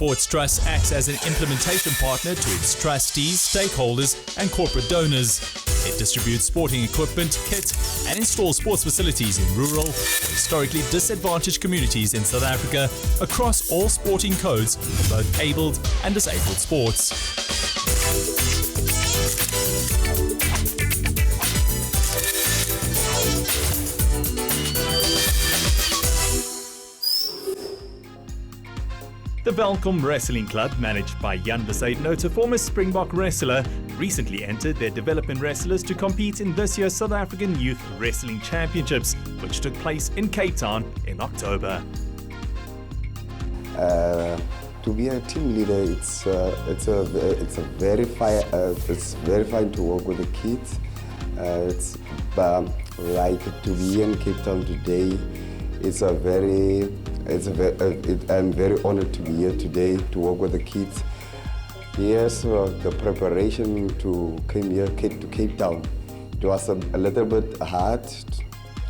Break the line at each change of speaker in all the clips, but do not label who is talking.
Sports Trust acts as an implementation partner to its trustees, stakeholders and corporate donors. It distributes sporting equipment, kit and installs sports facilities in rural or historically disadvantaged communities in South Africa across all sporting codes for both abled and disabled sports. The Welkom Wrestling Club, managed by Jan Bezuidenhout, a former Springbok wrestler, recently entered their development wrestlers to compete in this year's South African Youth Wrestling Championships, which took place in Cape Town in October.
To be a team leader, it's very fine to work with the kids. Like to be in Cape Town today. I'm very honored to be here today to work with the kids. Yes, the preparation to come here to Cape Town, it was a little bit hard.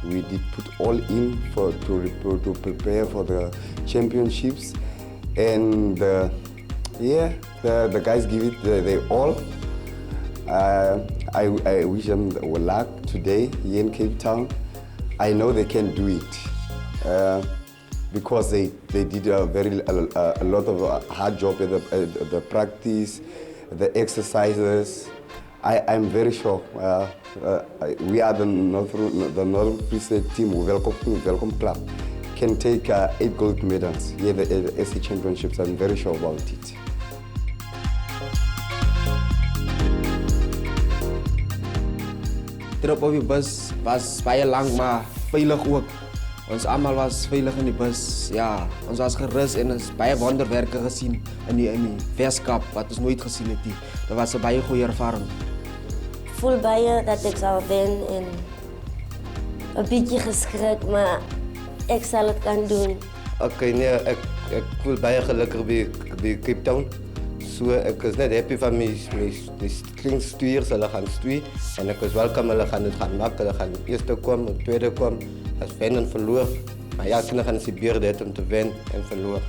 We did put all in to prepare for the championships, and the guys give it their all. I wish them luck today here in Cape Town. I know they can do it. Because they did a lot of hard job at the practice, the exercises. I'm very sure we are the Northern Free State team, Welkom Club, can take 8 gold medals here at the SC Championships. I'm very sure about it.
Trip op die bus was baie lang, maar veilig ook. Ons almal was veilig in die bus. Ja, ons was gerus en ons baie wonderwerke gesien in die Weskap wat ons nooit gesien het nie. Dit was 'n baie goeie ervaring.
Voel baie dat ek sal wen en 'n bietjie geskrik, maar ek sal dit kan doen.
Okay, nee, ek voel baie gelukkig by Cape Town. So ek is net happy van my stuurs, hulle gaan stoei en ek is welkom, hulle gaan dit gaan maak, hulle gaan eerste kom, tweede kom, as wen en verloor. Maar ja, kinders gaan se beurde het om te wen en verloor.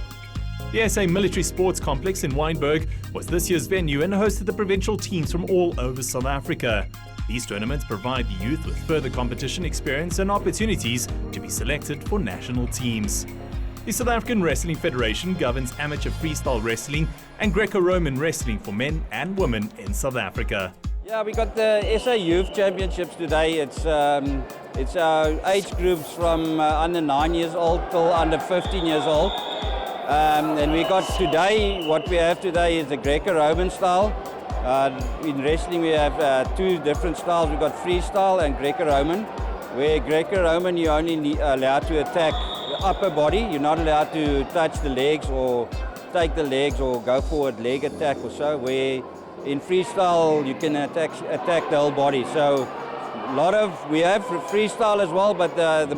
The SA Military Sports Complex in Wynberg was this year's venue and hosted the provincial teams from all over South Africa. These tournaments provide the youth with further competition experience and opportunities to be selected for national teams. The South African Wrestling Federation governs amateur freestyle wrestling and Greco-Roman wrestling for men and women in South Africa.
Yeah, we got the SA Youth Championships today. It's age groups from under 9 years old till under 15 years old. And we got today, what we have today is the Greco-Roman style. In wrestling we have 2 different styles. We've got freestyle and Greco-Roman. Where Greco-Roman you're only allowed to attack the upper body. You're not allowed to touch the legs or take the legs or go for a leg attack or so. Where in freestyle you can attack the whole body. So we have freestyle as well, but the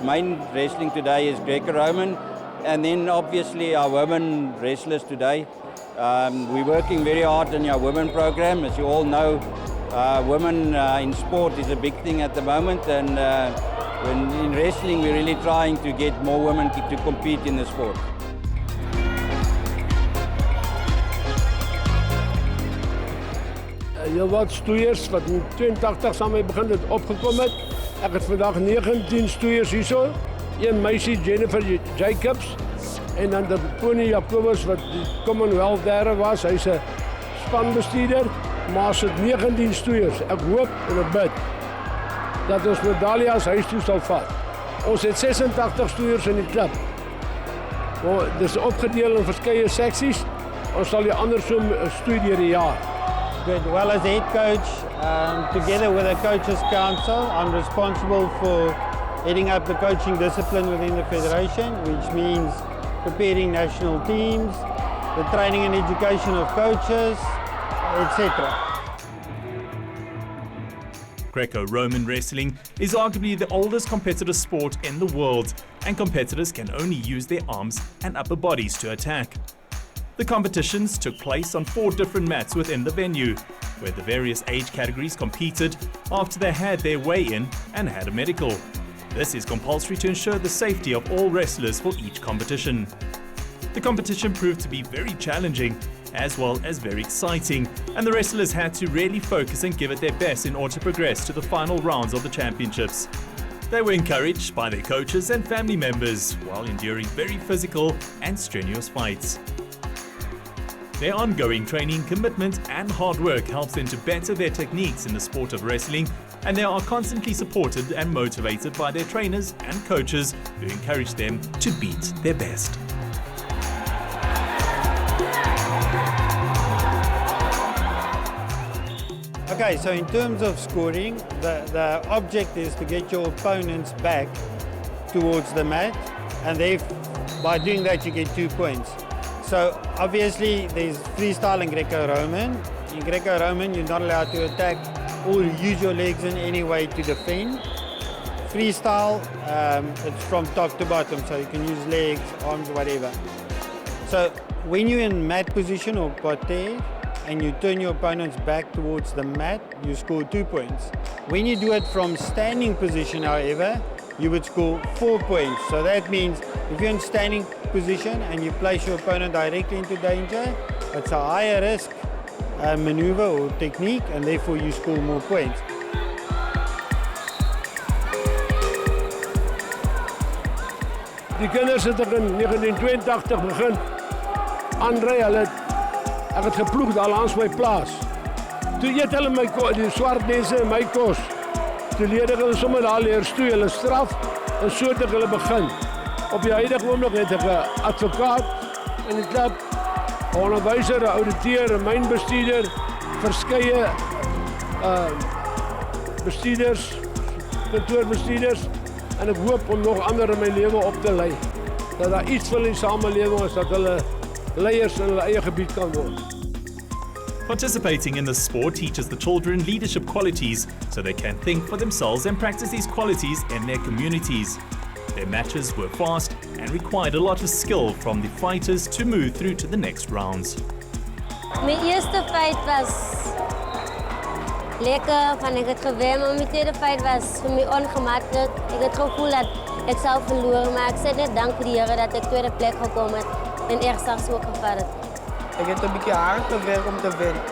main wrestling today is Greco-Roman. And then obviously our women wrestlers today. We're working very hard on our women program. As you all know, women in sport is a big thing at the moment, and in wrestling we're really trying to get more women to compete in the sport.
Heel wat stoeiers wat in 82 saam mee begin het opgekom het. Ek het vandag 19 stoeiers hierso. Een meisie Jennifer Jacobs en dan de Pony Jacobus wat die Commonwealth derde was. Hy's 'n spanbestuurder, maar sit 19 stoeiers. Ek hoop en ek bid dat ons medaljes huis toe sal vat. Ons het 86 stoeiers in die klub. Dit is opgedeel in verskeie seksies. Ons sal die ander so stoei deur die jaar.
Good. Well, as head coach, together with the Coaches Council, I'm responsible for heading up the coaching discipline within the Federation, which means preparing national teams, the training and education of coaches, etc.
Greco-Roman wrestling is arguably the oldest competitive sport in the world, and competitors can only use their arms and upper bodies to attack. The competitions took place on 4 different mats within the venue, where the various age categories competed after they had their weigh-in and had a medical. This is compulsory to ensure the safety of all wrestlers for each competition. The competition proved to be very challenging as well as very exciting, and the wrestlers had to really focus and give it their best in order to progress to the final rounds of the championships. They were encouraged by their coaches and family members while enduring very physical and strenuous fights. Their ongoing training, commitment and hard work helps them to better their techniques in the sport of wrestling, and they are constantly supported and motivated by their trainers and coaches who encourage them to beat their best.
Okay, so in terms of scoring, the object is to get your opponents back towards the mat, and by doing that you get 2 points. So obviously there's freestyle and Greco-Roman. In Greco-Roman you're not allowed to attack or use your legs in any way to defend. Freestyle, it's from top to bottom, so you can use legs, arms, whatever. So when you're in mat position or parterre, and you turn your opponents back towards the mat, you score 2 points. When you do it from standing position, however, you would score 4 points. So that means if you're in standing position and you place your opponent directly into danger, it's a higher risk maneuver or technique, and therefore you score more points.
Die kinders het in 1982 begin. André, ek het geploeg daar langs my plaas. Toe eet hulle die swart mense my kos. Toe leer ek hulle sommer daar leer stoei, hulle straf, en so het ek hulle begin. Op die huidige oomblik het ek 'n advokaat in die klub, 'n onderwyser, 'n ouditeur, 'n mynbestuurder, verskeie bestuurders, kantoorbestuurders, en ek hoop om nog ander in my lewe op te lei. Dat daar iets van die samelewing is dat hulle leiers in hulle eie gebied kan word.
Participating in this sport teaches the children leadership qualities so they can think for themselves and practice these qualities in their communities. Their matches were fast and required a lot of skill from the fighters to move through to the next rounds.
My eerste fight was lekker, van ek het gewen, maar my tweede fight was vir my ongemakkelijk. Ek het gevoel dat ek sou verloor, maar ek sê net dank vir die Here dat ek tweede plek gekom het. En eerstens ook gevat het.
Ik heb een beetje hard gewerkt om te winnen.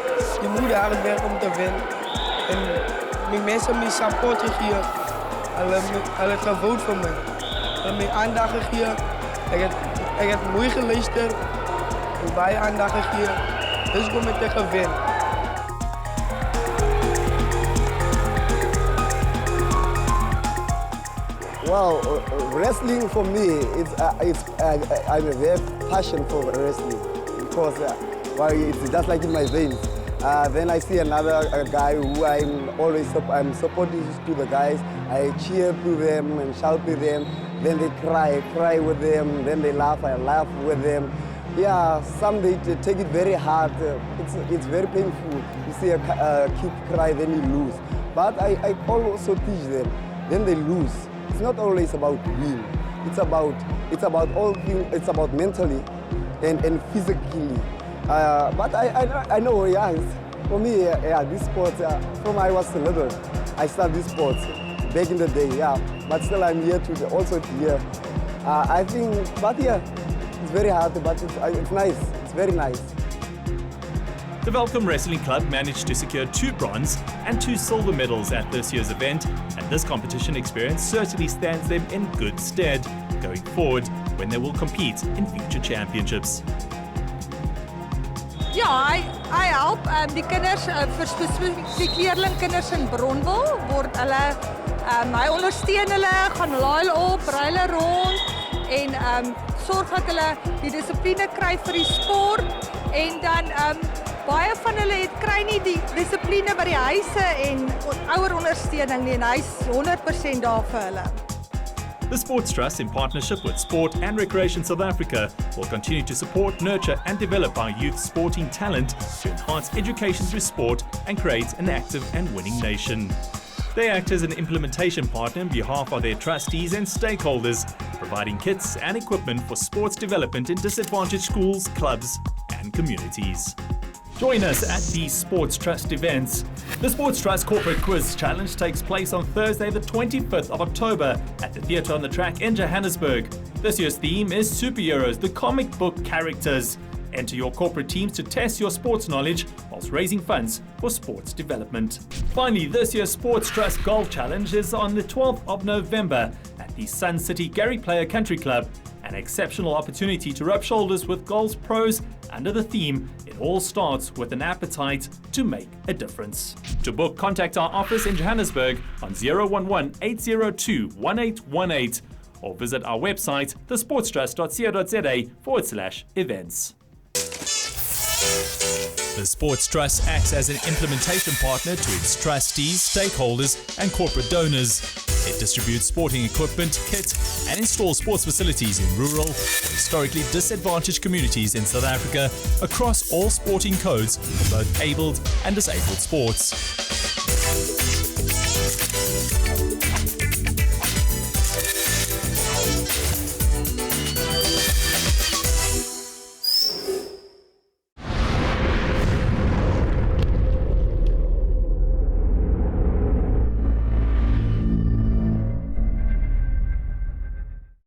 Je moet hard werken om te winnen. En mijn mensen hebben mij support gegeven. Ze hebben gewoond voor mij. Ze hebben mij aandacht gegeven. Ik heb mooi geluisterd. En bij aandacht gegeven. Dus ik kom met tegen winnen.
Well, wrestling for me, I have a very passion for wrestling because it's just like in my veins. Then I see another guy who I'm supporting to the guys. I cheer to them and shout to them. Then they cry with them. Then they laugh, I laugh with them. Yeah, some they take it very hard. It's very painful. You see a kid cry, then you lose. But I also teach them. Then they lose. It's not always about win. It's about all things. It's about mentally and physically. But I know, yeah. For me, yeah, this sport. From I was little, I started this sport back in the day. Yeah, but still I'm here to also here. I think, but yeah, it's very hard, but it's nice. It's very nice.
The Welkom Wrestling Club managed to secure 2 bronze and 2 silver medals at this year's event, and this competition experience certainly stands them in good stead going forward when they will compete in future championships.
Ja, hy help die kinders vir spesifiek leerlingkinders in Bronwil word hulle hy ondersteun hulle, gaan laai hulle op, ry hulle rond en sorg dat hulle die dissipline kry vir die sport en dan baie van hulle kry nie die dissipline by die huise en ouer ondersteuning nie en hy's 100% daar vir hulle.
The Sports Trust, in partnership with Sport and Recreation South Africa, will continue to support, nurture and develop our youth sporting talent to enhance education through sport and create an active and winning nation. They act as an implementation partner on behalf of their trustees and stakeholders, providing kits and equipment for sports development in disadvantaged schools, clubs and communities. Join us at the Sports Trust events. The Sports Trust Corporate Quiz Challenge takes place on Thursday, the 25th of October at the Theatre on the Track in Johannesburg. This year's theme is superheroes, the comic book characters. Enter your corporate teams to test your sports knowledge whilst raising funds for sports development. Finally, this year's Sports Trust Golf Challenge is on the 12th of November at the Sun City Gary Player Country Club. An exceptional opportunity to rub shoulders with golf's pros under the theme, it all starts with an appetite to make a difference. To book, contact our office in Johannesburg on 011-802-1818 or visit our website, thesportstrust.co.za/events. The Sports Trust acts as an implementation partner to its trustees, stakeholders, and corporate donors. It distributes sporting equipment, kit, and installs sports facilities in rural, historically disadvantaged communities in South Africa across all sporting codes for both abled and disabled sports.